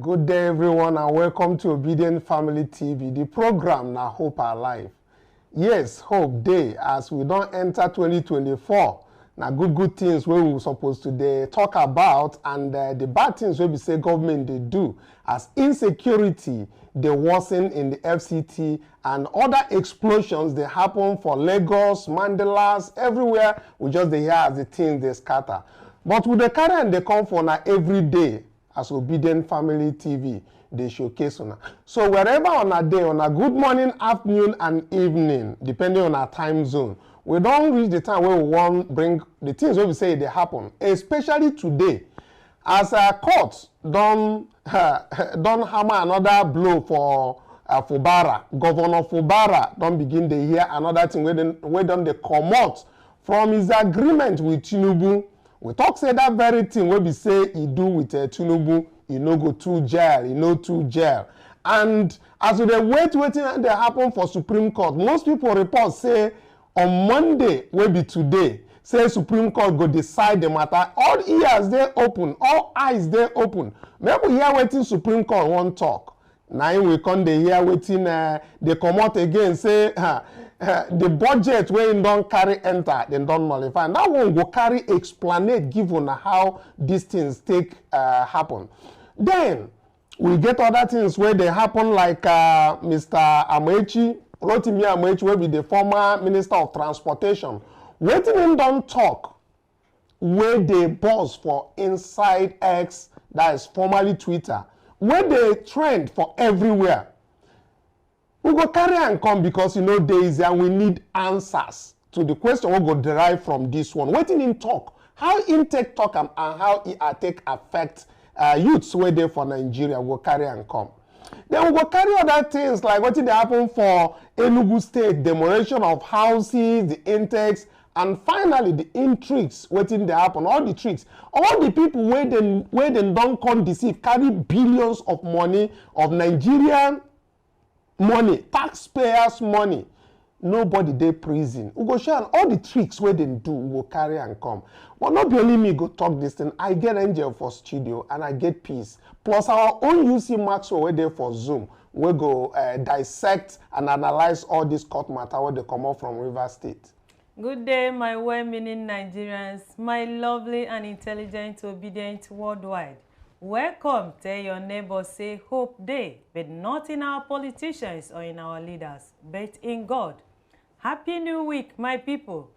Good day, everyone, and welcome to Obedient Family TV. The program na Hope Alive. Yes, Hope Day, as we don't enter 2024. Now, good things we were supposed to talk about, and the bad things we say government they do, as insecurity they worsen in the FCT, and other explosions they happen for Lagos, Mandelas, everywhere. We just hear as the things they scatter. But with the carry and they come for now every day. As Obedient Family TV, they showcase on. So wherever on a day, on a good morning, afternoon, and evening, depending on our time zone, we don't reach the time where we want to bring the things where we say they happen. Especially today, as a court don't hammer another blow for Fubara. Governor Fubara don't begin to hear another thing where they come out from his agreement with Tinubu. We talk say that very thing wey be say he do with Tinubu, he no go to jail, he no to jail. And as we dey waiting they happen for Supreme Court, most people report say on Monday wey be today, say Supreme Court go decide the matter. All ears dey open, all eyes dey open. Make we hear wetin Supreme Court wan talk. Now we come dey hear wetin they come out again say the budget wey im don carry enter, dem don nullify. And that one go carry explanate given how these things take happen. Then we get other things where they happen, like Mr. Rotimi Amaechi, wey be the former Minister of Transportation. Wetin im don talk wey dey buzz for inside X, that is formerly Twitter, wey dey trend for everywhere. We go carry and come because there is and we need answers to the question we go derive from this one. Wetin him talk, how him take talk and how he take affect youths wey dey for Nigeria, we go carry and come. Then we go carry other things like wetin dey happen for Enugu State, demolition of houses, the intakes, and finally the intrigues wetin dey happen, all the tricks, all the people wey dem don come deceive, carry billions of money of Nigerian money, taxpayers' money. Nobody dey prison. We go share all the tricks where they do, we go carry and come. But not be only me go talk this thing. I get Angel for studio and I get Peace. Plus our own UC Maxwell where they for Zoom. We go dissect and analyze all this court matter where they come out from River State. Good day, my well-meaning Nigerians, my lovely and intelligent, obedient worldwide. Welcome. Tell your neighbor, say hope day, but not in our politicians or in our leaders, but in God. Happy New Week, my people.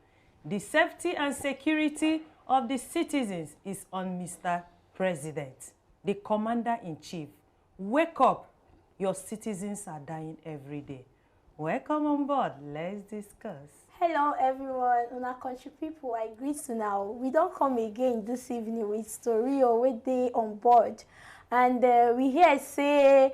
The safety and security of the citizens is on Mr. President, the Commander-in-Chief. Wake up. Your citizens are dying every day. Welcome on board. Let's discuss. Hello everyone, una country people, I greet you now. We don't come again this evening with story or with day on board. And we hear say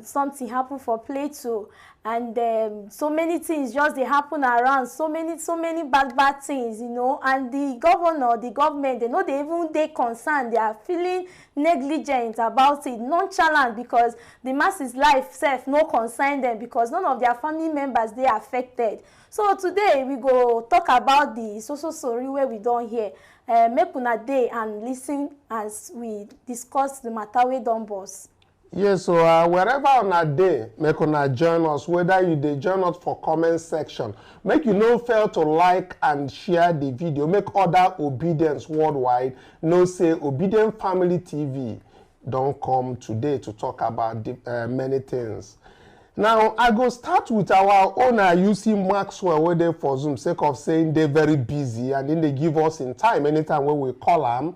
something happened for Plateau, and so many things just they happen around, so many bad things, and the governor, the government, they know they even they concerned, they are feeling negligent about it, nonchalant, because the masses life self no concern them, because none of their family members they affected. So today we go talk about the social story where we don't hear. Make una day and listen as we discuss the matter we don't boss. Yes, so wherever on a day, make una join us, whether you dey join us for comment section. Make you no fail to like and share the video. Make other obedience worldwide know say Obedient Family TV don't come today to talk about many things. Now, I go start with our owner, UC Maxwell, where they for Zoom, sake of saying they're very busy, and then they give us in time, anytime when we call them.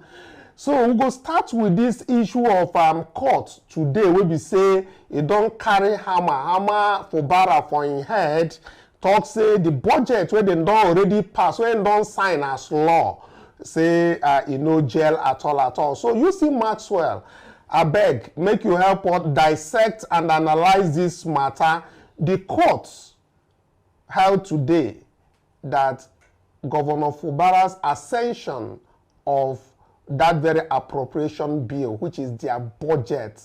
So we go start with this issue of court today, where we say it don't carry hammer Fubara for in head, talk say the budget where they don't already pass, where they don't sign as law, say no jail at all. So UC Maxwell, I beg, make you help us dissect and analyze this matter. The courts held today that Governor Fubara's ascension of that very appropriation bill, which is their budget,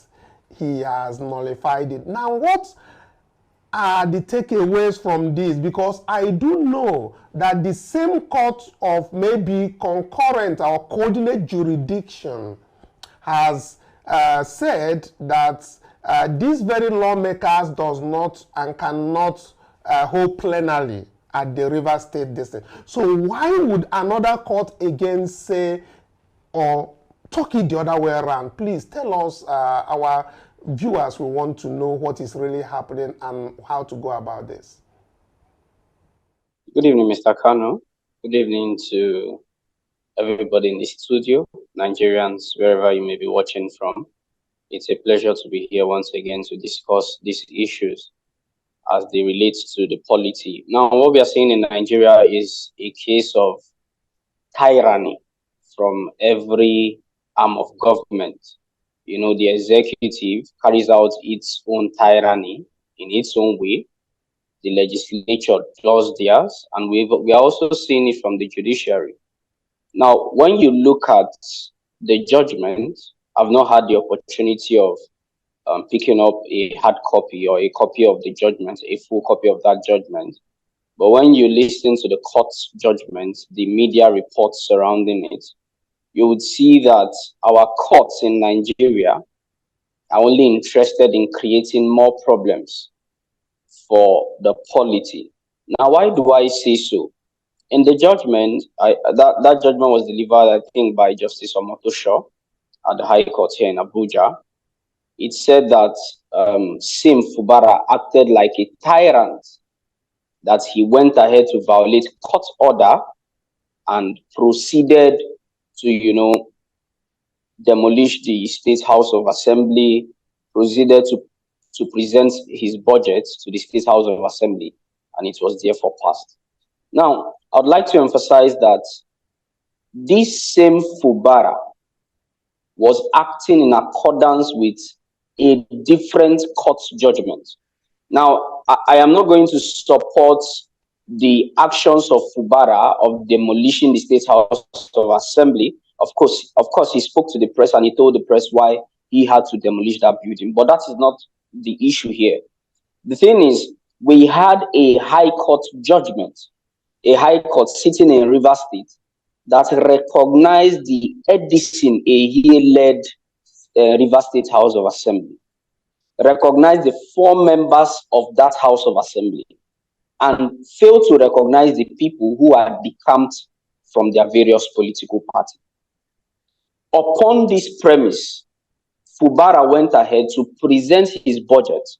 he has nullified it. Now, what are the takeaways from this? Because I do know that the same court of maybe concurrent or coordinate jurisdiction has said that these very lawmakers does not and cannot hold plenary at the River State District. So why would another court again say or talk it the other way around? Please tell us, our viewers will want to know what is really happening and how to go about this. Good evening, Mr. Kanu. Good evening to everybody in the studio, Nigerians, wherever you may be watching from. It's a pleasure to be here once again to discuss these issues as they relate to the polity. Now, what we are seeing in Nigeria is a case of tyranny from every arm of government. You know, the executive carries out its own tyranny in its own way. The legislature does theirs, and we are also seeing it from the judiciary. Now, when you look at the judgment, I've not had the opportunity of picking up a hard copy or a copy of the judgment, a full copy of that judgment. But when you listen to the court's judgment, the media reports surrounding it, you would see that our courts in Nigeria are only interested in creating more problems for the polity. Now, why do I say so? In the judgment, that judgment was delivered, I think, by Justice Omotosho at the High Court here in Abuja. It said that Sim Fubara acted like a tyrant, that he went ahead to violate court order and proceeded to, demolish the State House of Assembly, proceeded to present his budget to the State House of Assembly, and it was therefore passed. Now, I'd like to emphasize that this same Fubara was acting in accordance with a different court judgment. Now, I am not going to support the actions of Fubara of demolishing the State House of Assembly. Of course, he spoke to the press and he told the press why he had to demolish that building, but that is not the issue here. The thing is, we had a high court judgment, a high court sitting in River State that recognized the Edison Ehiye-led River State House of Assembly, recognized the 4 members of that House of Assembly, and failed to recognize the people who are decamped from their various political parties. Upon this premise, Fubara went ahead to present his budget.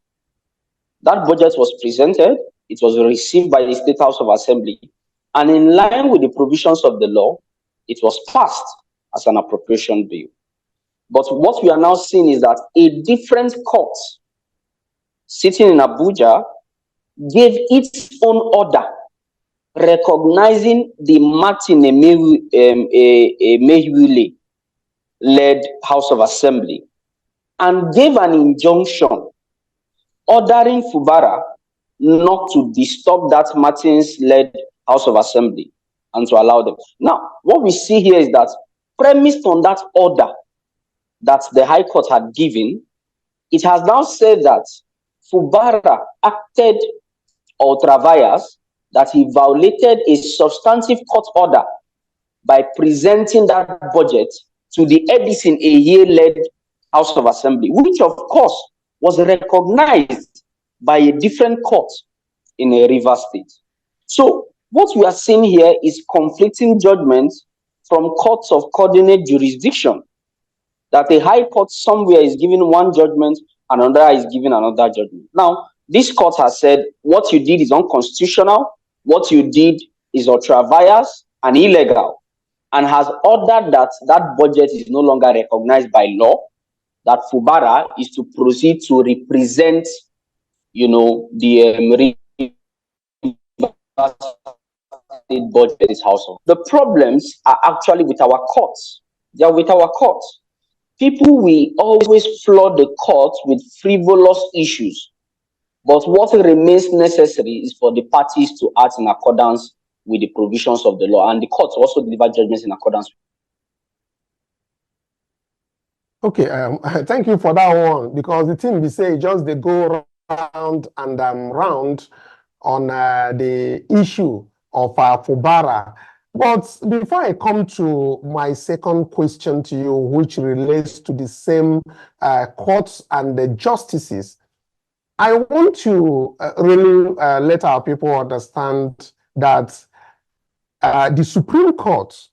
That budget was presented, it was received by the State House of Assembly, and in line with the provisions of the law, it was passed as an appropriation bill. But what we are now seeing is that a different court sitting in Abuja gave its own order recognizing the Martin Emehiwule-led House of Assembly and gave an injunction ordering Fubara not to disturb that Martins-led House of Assembly and to allow them. Now, what we see here is that premised on that order that the High Court had given, it has now said that Fubara acted ultra vires, that he violated a substantive court order by presenting that budget to the Edison Ehiye-led House of Assembly, which of course was recognized by a different court in a River State. So what we are seeing here is conflicting judgments from courts of coordinate jurisdiction, that a high court somewhere is giving one judgment and another is giving another judgment. Now, this court has said what you did is unconstitutional, what you did is ultra vires and illegal, and has ordered that that budget is no longer recognized by law, that Fubara is to proceed to represent, the budget in this household. The problems are actually with our courts. They are with our courts. People will always flood the courts with frivolous issues. But what remains necessary is for the parties to act in accordance with the provisions of the law. And the courts also deliver judgments in accordance. Okay, thank you for that one, because the thing we say just they go round and round on the issue of Fubara. But before I come to my second question to you, which relates to the same courts and the justices, I want to really let our people understand that the Supreme Court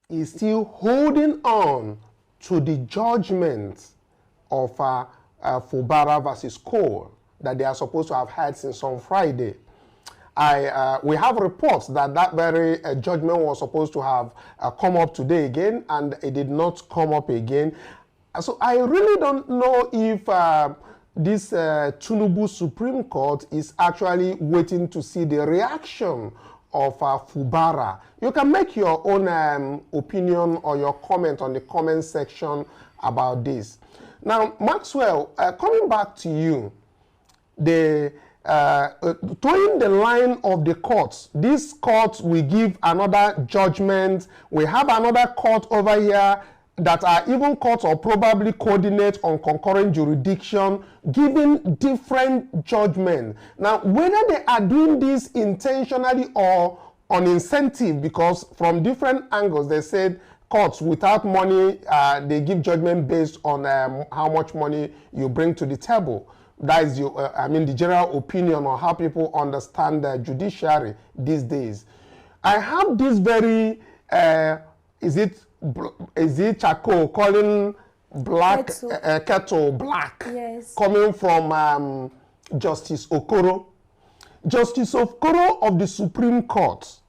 is still holding on to the judgment of Fubara versus Cole that they are supposed to have had since on Friday. We have reports that that very judgment was supposed to have come up today again, and it did not come up again. So I really don't know if this Tinubu Supreme Court is actually waiting to see the reaction of Fubara. You can make your own opinion or your comment on the comment section about this. Now, Maxwell, coming back to you, towing the line of the courts, this court will give another judgment. We have another court over here that are even courts or probably coordinate on concurrent jurisdiction, giving different judgment. Now, whether they are doing this intentionally or on incentive, because from different angles they said courts without money, they give judgment based on how much money you bring to the table. That is the general opinion on how people understand the judiciary these days. I have this very, is it charcoal calling black kettle black? Yes. Coming from Justice Okoro. Justice Okoro of the Supreme Court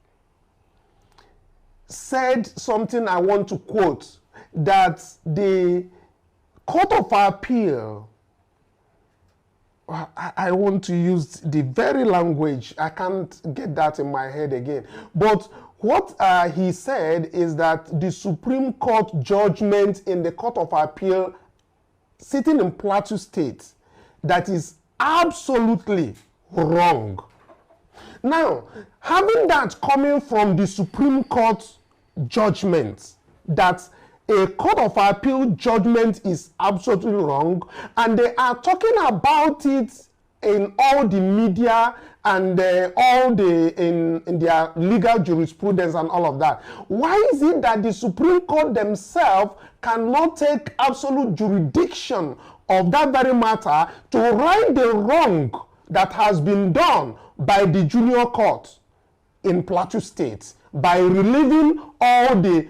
said something I want to quote, that the Court of Appeal, I want to use the very language, I can't get that in my head again, but what he said is that the Supreme Court judgment in the Court of Appeal sitting in Plateau State, that is absolutely wrong. Now, having that coming from the Supreme Court judgment, that a Court of Appeal judgment is absolutely wrong, and they are talking about it in all the media and all the in their legal jurisprudence and all of that. Why is it that the Supreme Court themselves cannot take absolute jurisdiction of that very matter to right the wrong that has been done by the junior court in Plateau State by relieving all the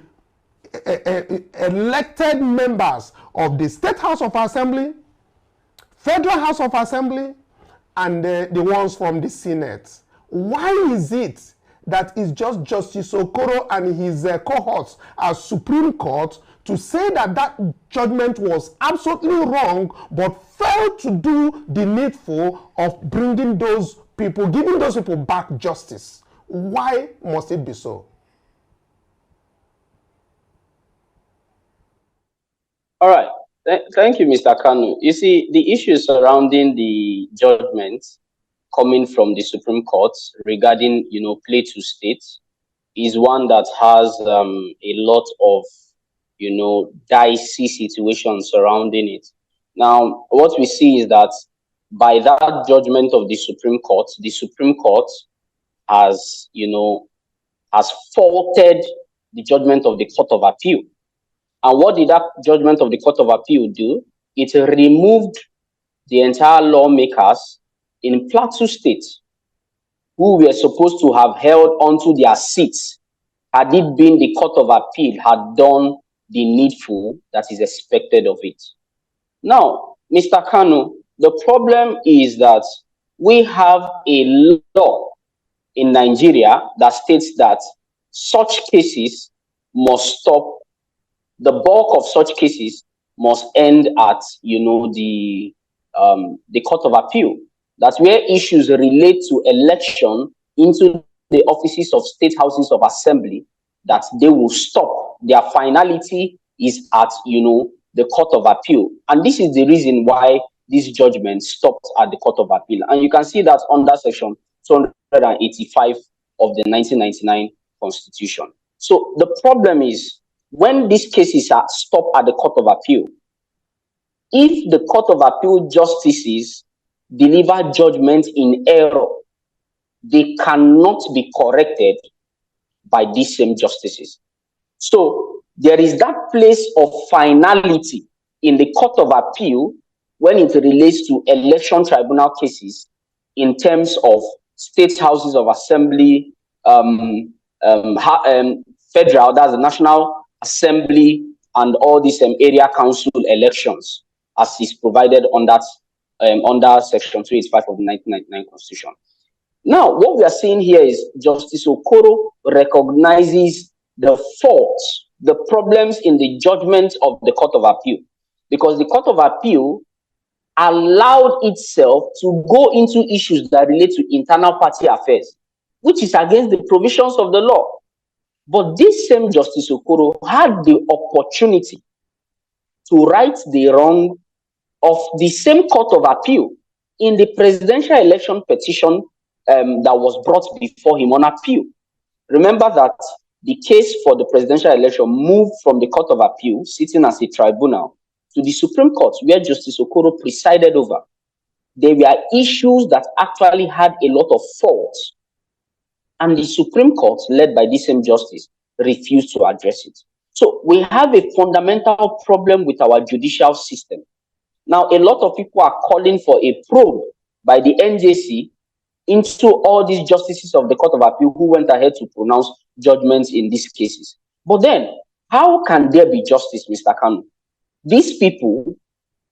elected members of the State House of Assembly, Federal House of Assembly, and the ones from the Senate? Why is it that it's just Justice Okoro and his cohorts as Supreme Court to say that that judgment was absolutely wrong, but failed to do the needful of bringing those people, giving those people back justice? Why must it be so? All right. Thank you, Mr. Kanu. You see, the issue surrounding the judgments coming from the Supreme Court regarding, Plateau State is one that has a lot of, dicey situations surrounding it. Now, what we see is that by that judgment of the Supreme Court has, has faulted the judgment of the Court of Appeal. And what did that judgment of the Court of Appeal do? It removed the entire lawmakers in Plateau State who were supposed to have held onto their seats had it been the Court of Appeal had done the needful that is expected of it. Now, Mr. Kanu, the problem is that we have a law in Nigeria that states that such cases must stop. The bulk of such cases must end at, the Court of Appeal. That's where issues relate to election into the offices of State Houses of Assembly, that they will stop. Their finality is at, the Court of Appeal. And this is the reason why this judgment stopped at the Court of Appeal. And you can see that under Section 285 of the 1999 Constitution. So the problem is, when these cases are stopped at the Court of Appeal, if the Court of Appeal justices deliver judgment in error, they cannot be corrected by these same justices. So there is that place of finality in the Court of Appeal when it relates to election tribunal cases in terms of state houses of assembly, federal, that's the National Assembly, and all these area council elections, as is provided under Section 385 of the 1999 Constitution. Now, what we are seeing here is Justice Okoro recognizes the faults, the problems in the judgment of the Court of Appeal, because the Court of Appeal allowed itself to go into issues that relate to internal party affairs, which is against the provisions of the law. But this same Justice Okoro had the opportunity to right the wrong of the same Court of Appeal in the presidential election petition that was brought before him on appeal. Remember that the case for the presidential election moved from the Court of Appeal, sitting as a tribunal, to the Supreme Court, where Justice Okoro presided over. There were issues that actually had a lot of faults, and the Supreme Court, led by this same justice, refused to address it. So we have a fundamental problem with our judicial system. Now, a lot of people are calling for a probe by the NJC into all these justices of the Court of Appeal who went ahead to pronounce judgments in these cases. But then, how can there be justice, Mr. Kanu? These people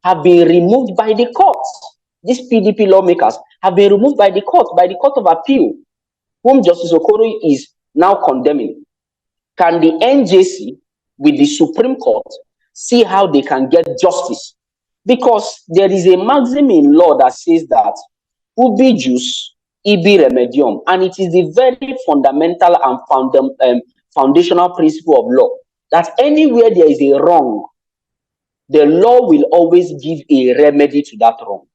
have been removed by the courts. These PDP lawmakers have been removed by the Court of Appeal, whom Justice Okoro is now condemning. Can the NJC with the Supreme Court see how they can get justice? Because there is a maxim in law that says that ubi jus, ibi remedium, and it is the very fundamental and foundational principle of law that anywhere there is a wrong, the law will always give a remedy to that wrong.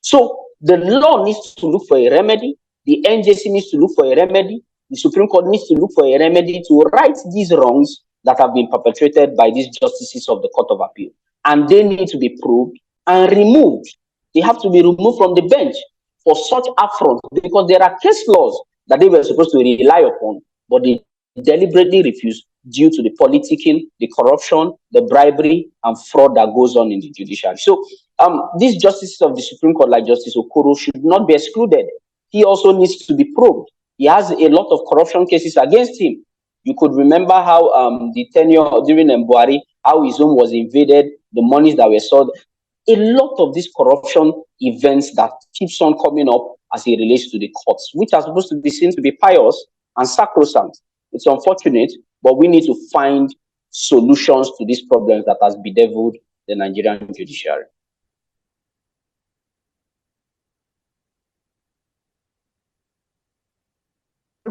So the law needs to look for a remedy, the NJC needs to look for a remedy, the Supreme Court needs to look for a remedy to right these wrongs that have been perpetrated by these justices of the Court of Appeal. And they need to be proved and removed. They have to be removed from the bench for such affront, because there are case laws that they were supposed to rely upon, but they deliberately refused due to the politicking, the corruption, the bribery, and fraud that goes on in the judiciary. So these justices of the Supreme Court, like Justice Okoro, should not be excluded. He also needs to be probed. He has a lot of corruption cases against him. You could remember how the tenure during Buhari, how his home was invaded, the monies that were sold. A lot of these corruption events that keeps on coming up as it relates to the courts, which are supposed to be seen to be pious and sacrosanct. It's unfortunate, but we need to find solutions to these problems that has bedeviled the Nigerian judiciary.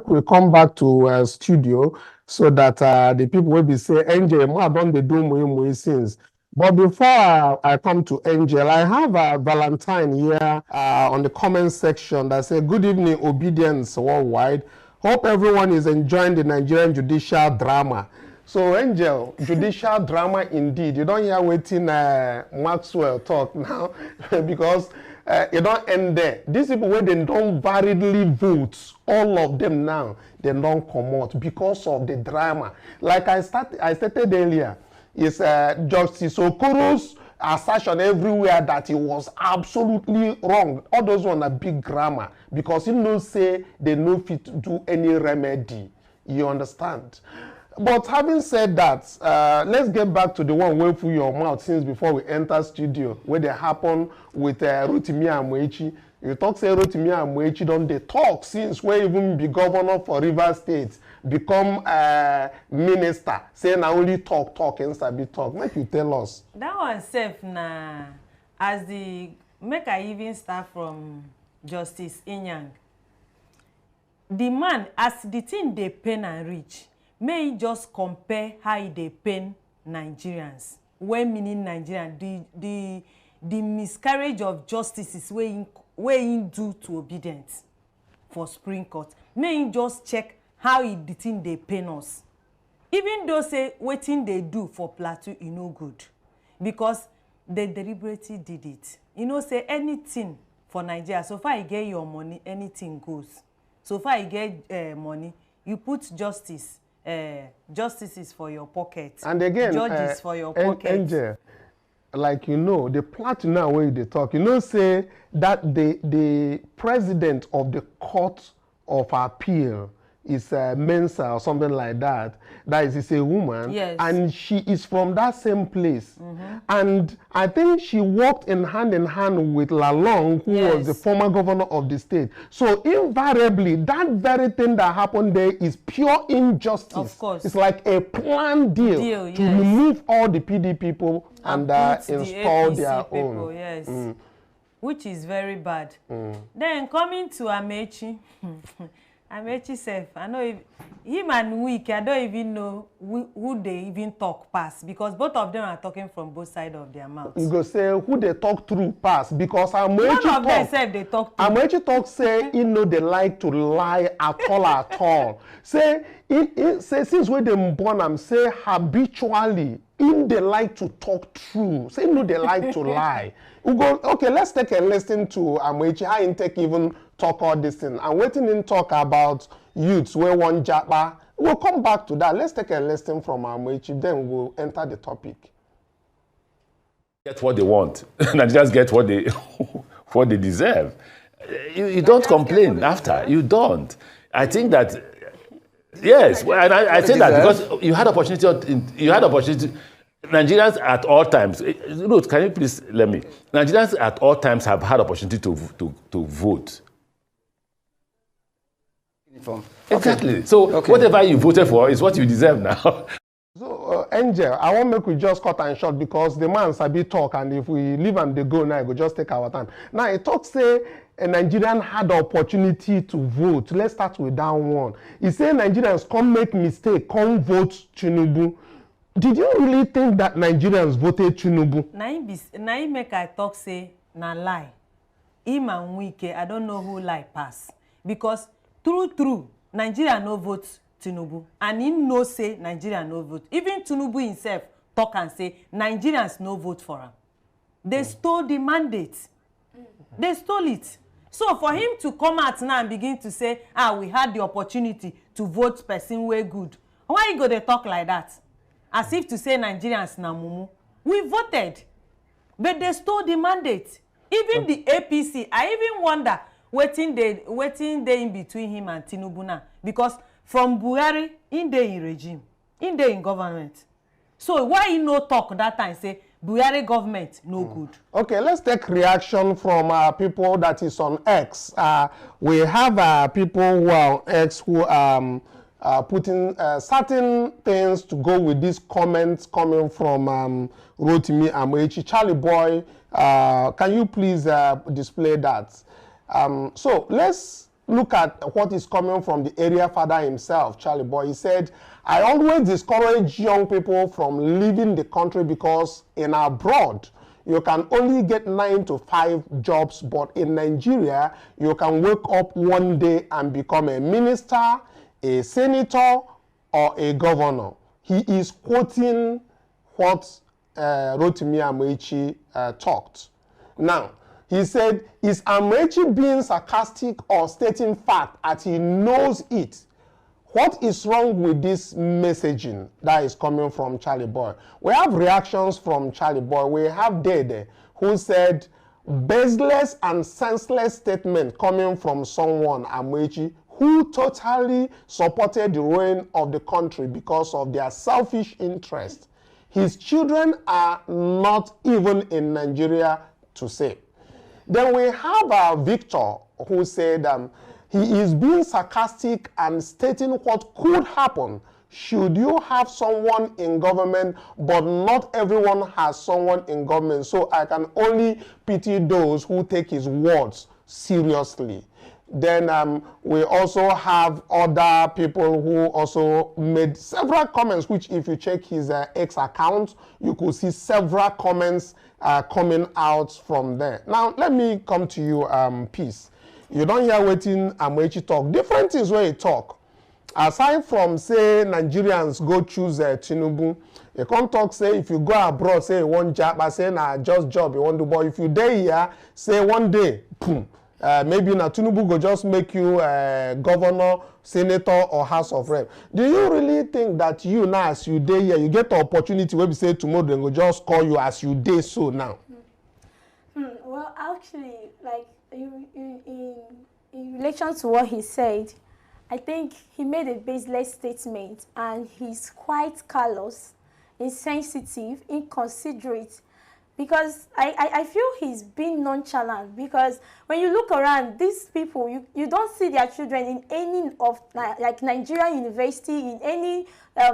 We come back to studio so that the people will be saying, Angel, more don't they do more since. But before I come to Angel, I have Valentine here on the comment section that says, good evening, obedience worldwide. Hope everyone is enjoying the Nigerian judicial drama. So, Angel, judicial drama indeed. You don't hear waiting Maxwell talk now because you don't end there. These people, when they don't validly vote, all of them now, they don't come out because of the drama. Like I stated earlier, is Justice Okoro's assertion everywhere that he was absolutely wrong. All those ones are big grammar because he no say they no fit to do any remedy. You understand? But having said that, let's get back to the one way through your mouth since before we enter studio, where they happen with Rotimi Amechi. You talk say Rotimi Amechi don't they talk since we even be governor for Rivers State, become minister, say na only talk and sabi talk. Make you tell us. That one self na as the make I even start from Justice Inyang. The man as the thing they pain and reach, may he just compare how they pain Nigerians. When meaning Nigerian, the miscarriage of justice is where he do to obedience for Supreme Court. May he just check how the thing they pain us. Even though say waiting they do for Plateau, you know good. Because they deliberately did it. You know, say anything for Nigeria. So far you get your money, anything goes. So far you get money, you put justices for your pocket. And again, judges for your pocket. Angel, like the platinum where they talk, say that the president of the court of appeal is Mensa or something like that. That is a woman. Yes. And she is from that same place. And I think she worked in hand with Lalong, who was the former governor of the state. So invariably, that very thing that happened there is pure injustice. Of course. It's like a planned deal to remove all the PD people and install their own. Yes. Which is very bad. Then coming to Amechi. Amechi self, I know him and Wiki, I don't even know who they even talk past, because both of them are talking from both sides of their mouths. You go say who they talk through past, because Amechi none of them self they talk through. Amechi talk say they like to lie at all. Say since when they born am say habitually they like to talk true. Say they like to lie. We go, okay, let's take a listen to Amechi, how in take even talk all this thing. And waiting in talk about youths where one japa. We'll come back to that. Let's take a listen from Amechi, then we'll enter the topic. Get what they want. Nigerians get what they deserve. You don't complain after. You don't. I think that yes, and I say that because you had opportunity. Nigerians at all times, Ruth, can you please let me? Nigerians at all times have had opportunity to vote. Exactly. So whatever you voted for is what you deserve now. So, Angel, I won't make we just cut and short because the man sabi talk, and if we leave and they go now, it will just take our time. Now, it talks say a Nigerian had the opportunity to vote. Let's start with that one. He said Nigerians come make mistake, come vote Tinubu. Did you really think that Nigerians voted Tinubu? Na him make I talk say na lie. Him and Wike, I don't know who lie pass. Because true, Nigeria no vote Tinubu. And him no say Nigeria no vote. Even Tinubu himself talk and say Nigerians no vote for him. They stole the mandate. They stole it. So for him to come out now and begin to say, we had the opportunity to vote person way good. Why you go to talk like that? As if to say Nigerians na mumu. We voted, but they stole the mandate. Even the APC, I even wonder waiting they in between him and Tinubu now. Because from Buhari, in regime, in government. So why you no talk that time say Buhari government no good? Okay, let's take reaction from people that is on X. We have people who are on X who putting certain things to go with these comments coming from Rotimi Amechi. Charlie Boy, can you please display that? So let's look at what is coming from the area father himself, Charlie Boy. He said, I always discourage young people from leaving the country because in abroad, you can only get 9 to 5 jobs, but in Nigeria, you can wake up one day and become a minister, a senator, or a governor. He is quoting what Rotimi Amechi talked. Now, he said, is Amechi being sarcastic or stating fact as he knows it? What is wrong with this messaging that is coming from Charlie Boy? We have reactions from Charlie Boy. We have Dede, who said, baseless and senseless statement coming from someone, Amechi, who totally supported the ruin of the country because of their selfish interest. His children are not even in Nigeria to say. Then we have Victor, who said he is being sarcastic and stating what could happen should you have someone in government, but not everyone has someone in government. So I can only pity those who take his words seriously. Then we also have other people who also made several comments, which if you check his X account, you could see several comments coming out from there. Now, let me come to you, Peace. You don't hear waiting Amechi talk. Different things where he talk. Aside from, say, Nigerians go choose Tinubu, you can't talk, say, if you go abroad, say, one job, I say, nah, just job, you want to, but if you day here, say, one day, boom, maybe na Tinubu go just make you governor, senator, or House of Rep. Do you really think that you now, as you dey here, you get the opportunity where we say tomorrow they go just call you as you dey so now? Well, actually, like in relation to what he said, I think he made a baseless statement, and he's quite callous, insensitive, inconsiderate, because I feel he's being nonchalant, because when you look around, these people, you don't see their children in any of, like, Nigerian university, in any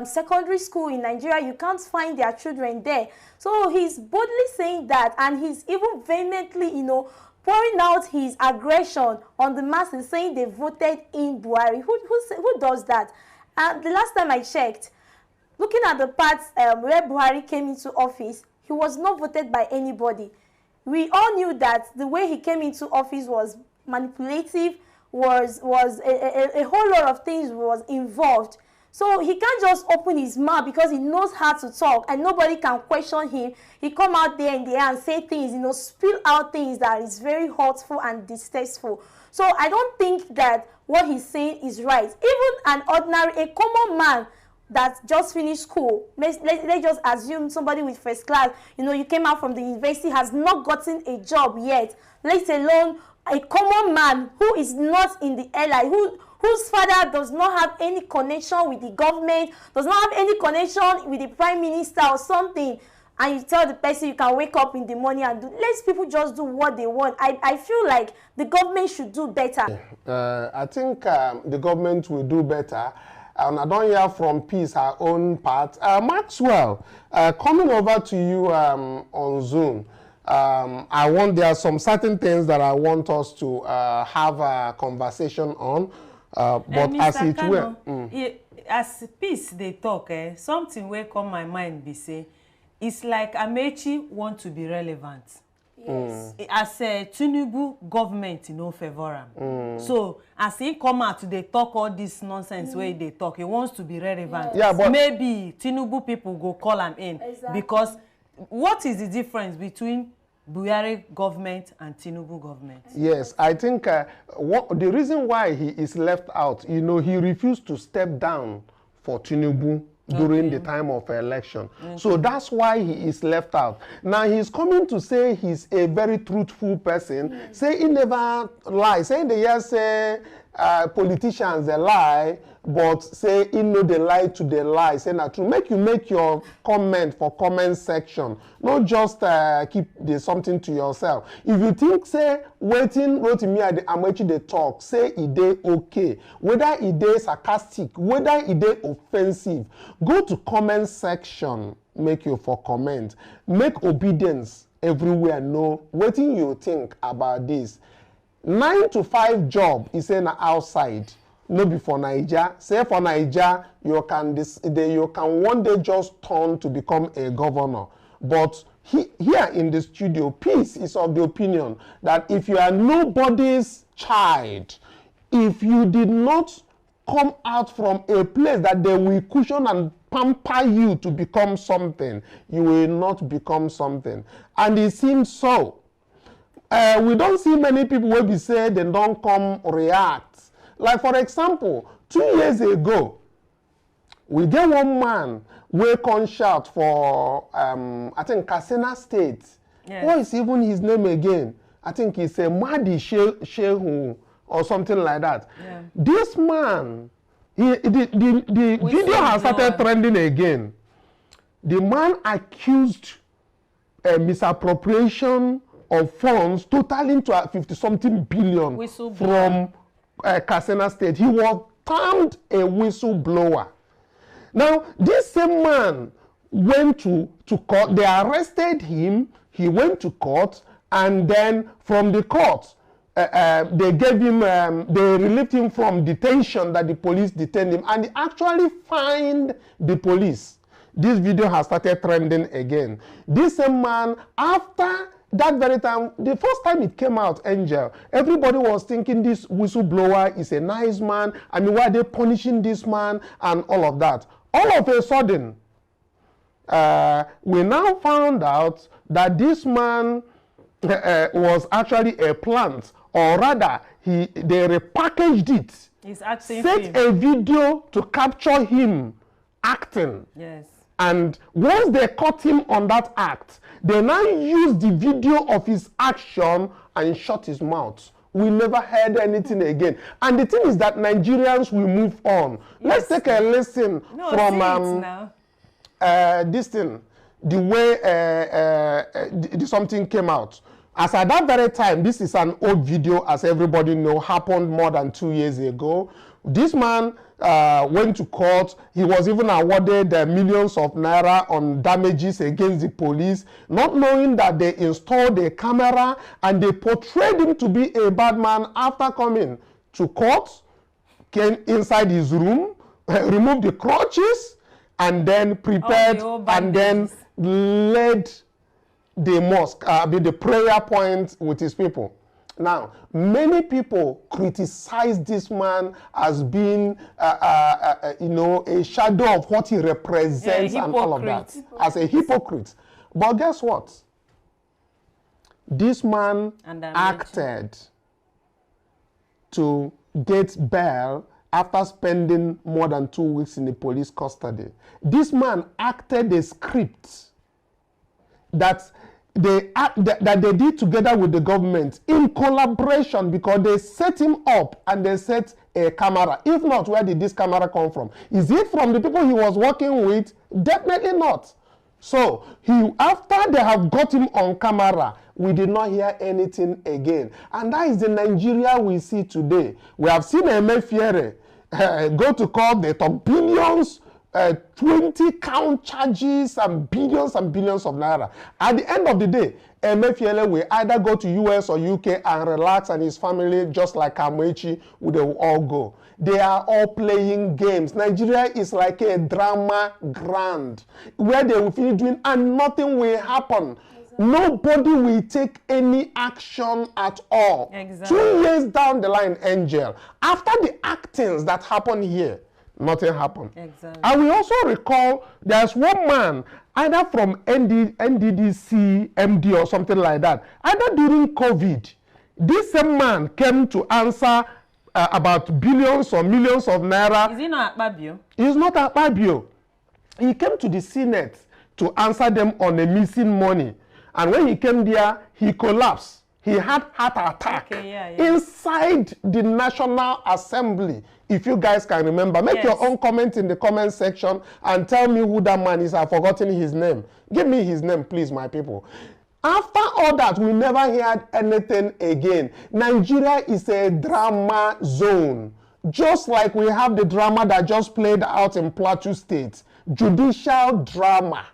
secondary school in Nigeria. You can't find their children there. So he's boldly saying that, and he's even vehemently, pouring out his aggression on the masses, saying they voted in Buhari. Who does that? The last time I checked, looking at the parts where Buhari came into office, he was not voted by anybody. We all knew that the way he came into office was manipulative, was a whole lot of things was involved. So he can't just open his mouth because he knows how to talk and nobody can question him. He come out there in the air and say things, spill out things that is very hurtful and distasteful. So I don't think that what he's saying is right. Even a common man that just finished school, let's just assume somebody with first class, you came out from the university, has not gotten a job yet, let alone a common man who is not in the LI, whose father does not have any connection with the government, does not have any connection with the prime minister or something, and you tell the person you can wake up in the morning and let people just do what they want. I feel like the government should do better. I think the government will do better. And I don't hear from Peace, her own part. Maxwell, coming over to you on Zoom, there are some certain things that I want us to have a conversation on. But as it were, as Peace they talk, something will come my mind be say, it's like Amechi want to be relevant. Yes. As a Tinubu government, favor him. So as he come out they talk all this nonsense where they talk, he wants to be relevant. Yes. Yeah, but maybe Tinubu people go call him in. Exactly. Because what is the difference between Buhari government and Tinubu government? yes, I think the reason why he is left out, he refused to step down for Tinubu during the time of election. So that's why he is left out. Now he's coming to say he's a very truthful person, say he never lies, saying the yes say politicians they lie, but say he know they lie to the lie. Say na true. Make you make your comment for comment section, not just keep something to yourself. If you think say waiting wrote me at the Amechi they talk, say it dey okay, whether it dey sarcastic, whether it dey offensive, go to comment section, make you for comment, make obedience everywhere know wetin you think about this. 9 to 5 job is in outside, no be for Naija. Say for Naija, you can one day just turn to become a governor. But here in the studio, Peace is of the opinion that if you are nobody's child, if you did not come out from a place that they will cushion and pamper you to become something, you will not become something. And it seems so. We don't see many people where we say they don't come react. Like for example, 2 years ago, we get one man who come shout for, I think, Katsina State. Yes. What is even his name again? I think he's a Madi Shehu or something like that. Yeah. This man, the video has started trending again. The man accused misappropriation of funds totaling to 50-something billion from Katsina State. He was termed a whistleblower. Now, this same man went to court. They arrested him. He went to court, and then from the court, they gave him, they relieved him from detention that the police detained him, and they actually fined the police. This video has started trending again. This same man, after that very time, the first time it came out, Angel, everybody was thinking this whistleblower is a nice man. I mean, why are they punishing this man and all of that? All of a sudden, we now found out that this man was actually a plant or rather, they repackaged it. He's acting. Set a video to capture him acting. Yes. And once they caught him on that act, they now used the video of his action and shut his mouth. We never heard anything again. And the thing is that Nigerians will move on. Let's take a lesson from this thing, the way something came out. As at that very time, this is an old video, as everybody know, happened more than 2 years ago. This man went to court. He was even awarded millions of naira on damages against the police, not knowing that they installed a camera and they portrayed him to be a bad man. After coming to court, came inside his room, removed the crutches, and then prepared and then led the mosque, the prayer point with his people. Now, many people criticize this man as being, a shadow of what he represents and all of that, as a hypocrite. But guess what? This man acted to get bail after spending more than 2 weeks in the police custody. This man acted a script that they did together with the government in collaboration, because they set him up and they set a camera. If not, where did this camera come from? Is it from the people he was working with? Definitely not. So after they have got him on camera, we did not hear anything again. And that is the Nigeria we see today. We have seen Emefiele go to court, they talk billions, 20 count charges and billions of naira. At the end of the day, Emefiele will either go to US or UK and relax, and his family, just like Amechi, they will all go. They are all playing games. Nigeria is like a drama ground where they will finish doing and nothing will happen. Exactly. Nobody will take any action at all. Exactly. 2 years down the line, Angel, after the actings that happened here, nothing happened. Exactly. And we also recall there's one man, either from NDDC, MD or something like that, either during COVID, this same man came to answer about billions or millions of naira. Is he not Akpabio? He's not Akpabio. He came to the Senate to answer them on a missing money. And when he came there, he collapsed. He had heart attack inside the National Assembly. If you guys can remember, make your own comment in the comment section and tell me who that man is. I've forgotten his name. Give me his name, please, my people. After all that, we never heard anything again. Nigeria is a drama zone. Just like we have the drama that just played out in Plateau State. Judicial drama.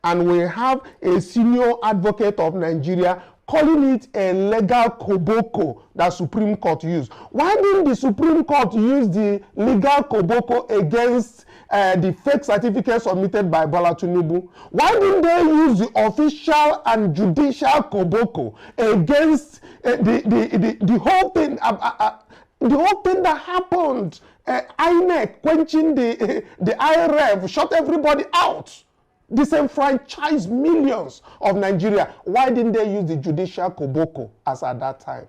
And we have a senior advocate of Nigeria calling it a legal koboko that Supreme Court used. Why didn't the Supreme Court use the legal koboko against the fake certificates submitted by Bola Tinubu? Why didn't they use the official and judicial koboko against the whole thing? The whole thing that happened, INEC quenching the IRF, shut everybody out. Disenfranchised millions of Nigeria. Why didn't they use the judicial koboko as at that time?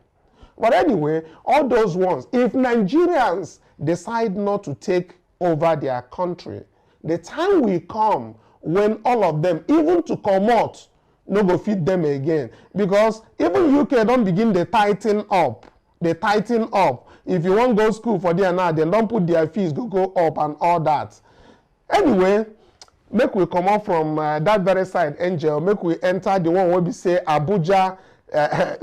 But anyway, all those ones, if Nigerians decide not to take over their country, the time will come when all of them, even to come out, no go feed them again. Because even UK don't begin the tighten up. They tighten up. If you want to go to school for there now, they don't put their fees, go up and all that. Anyway, make we come out from that very side, Angel. Make we enter the one where we say Abuja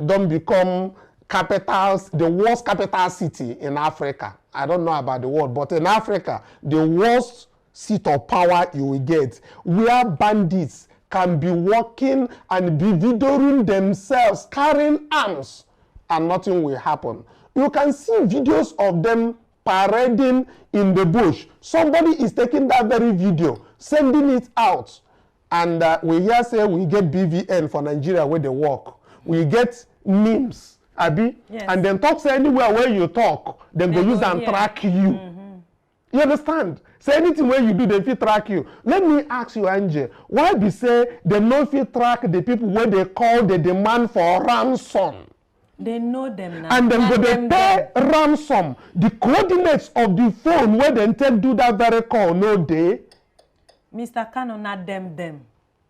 don't become capitals, the worst capital city in Africa. I don't know about the world, but in Africa, the worst seat of power you will get, where bandits can be walking and be videoing themselves, carrying arms, and nothing will happen. You can see videos of them parading in the bush. Somebody is taking that very video, sending it out, and we hear say we get BVN for Nigeria where they work. We get memes, Abi, and then talk say anywhere where you talk, then go use and track you. Mm-hmm. You understand? Say anything where you do, they fit track you. Let me ask you, Angel, why be say they no fit track the people where they call the demand for ransom? They know them now. And then go they pay ransom. The coordinates of the phone where they take do that very call, no day. Mr. Kanu, not them.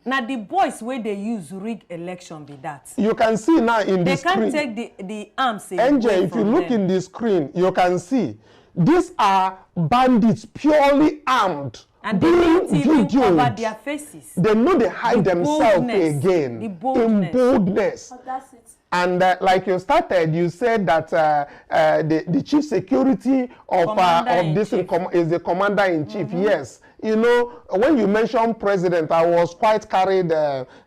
Now the boys where they use rig election be that. You can see now in the screen. They can't take the arms away. NJ, if you look in the screen, you can see these are bandits purely armed. And they don't even cover their faces. They know they hide themselves again. The boldness. In boldness. Oh, that's it. And like you started, you said that the chief security of this is the commander-in-chief. Yes. You know, when you mentioned president, I was quite carried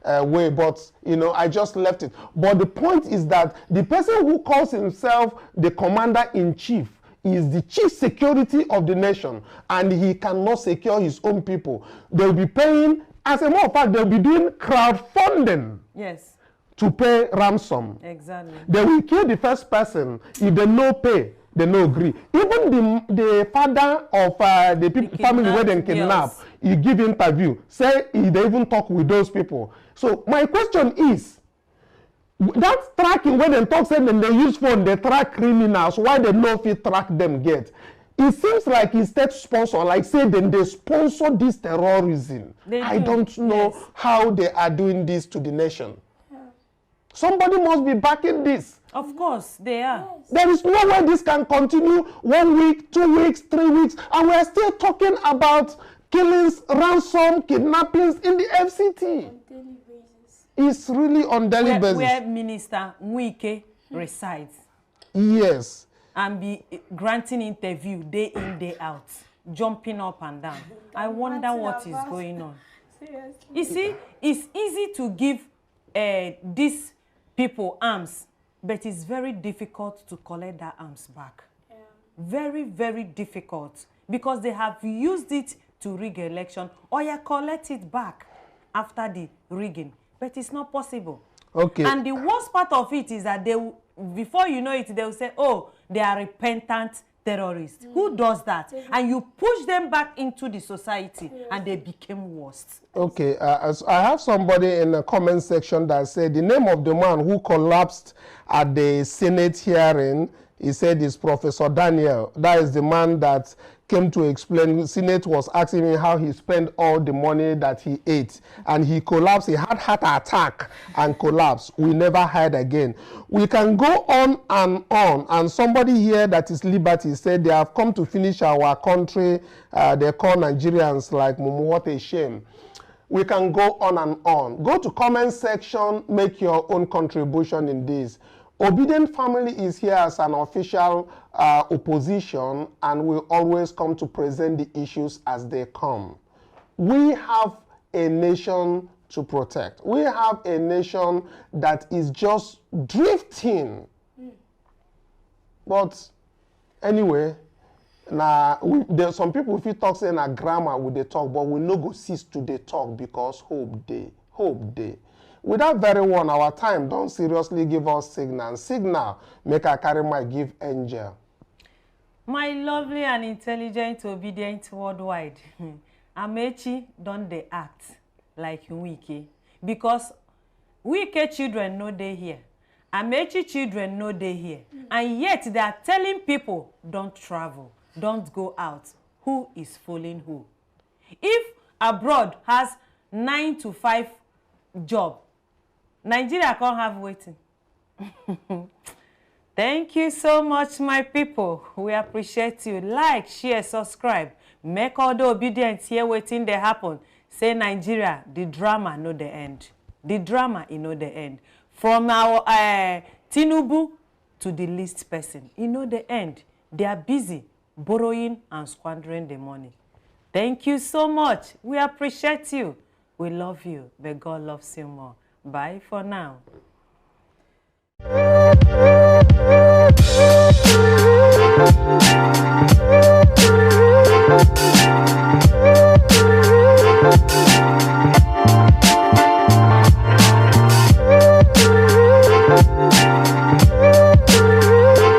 away, but, you know, I just left it. But the point is that the person who calls himself the commander-in-chief is the chief security of the nation, and he cannot secure his own people. They'll be paying, as a matter of fact, they'll be doing crowdfunding. Yes. To pay ransom. Exactly. They will kill the first person. If they no pay, they no agree. Even the father of the family where they kidnap, he give interview, say they even talk with those people. So my question is, that tracking when they talk, say then they use phone, they track criminals, why they no fit track them get? It seems like it's state sponsor, like say then they sponsor this terrorism. I don't know how they are doing this to the nation. Somebody must be backing this. Of course, they are. Yes. There is no way this can continue 1 week, 2 weeks, 3 weeks, and we are still talking about killings, ransom, kidnappings in the FCT. On daily basis. It's really on daily basis. Where Minister Wike resides. Yes. And be granting interview day in, day out, jumping up and down. I wonder what is going on. Seriously. You see, it's easy to give these people arms, but it's very difficult to collect their arms back. Yeah. Very, very difficult, because they have used it to rig election, or you collect it back after the rigging, but it's not possible. Okay. And the worst part of it is that they, before you know it, they will say, oh, they are repentant terrorists. Who does that? And you push them back into the society, and they became worse. Okay, I have somebody in the comment section that said the name of the man who collapsed at the Senate hearing, he said is Professor Daniel. That is the man that came to explain. The Senate was asking him how he spent all the money that he ate, and he collapsed. He had heart attack and collapsed. We never heard again. We can go on, and somebody here that is Liberty said they have come to finish our country. They call Nigerians like Mumu, what a shame. We can go on and on. Go to comment section, make your own contribution in this. Obedient Family is here as an official opposition, and we always come to present the issues as they come. We have a nation to protect. We have a nation that is just drifting. But anyway, there's some people if you talk saying a grammar with the talk, but we no go cease to the talk because hope day. Without very one, our time don't seriously give us signal. Signal make I carry my give angel. My lovely and intelligent, obedient worldwide. Amechi don't they act like Wike, because Wike children know they here. Amechi children know they here. And yet they are telling people don't travel, don't go out. Who is fooling who? If abroad has 9 to 5 job, Nigeria can't have waiting. Thank you so much, my people. We appreciate you. Like, share, subscribe. Make all the obedience here waiting they happen. Say Nigeria, the drama no the end. The drama you know the end. From our Tinubu to the least person, you know the end. They are busy borrowing and squandering the money. Thank you so much. We appreciate you. We love you, but God loves you more. Bye for now.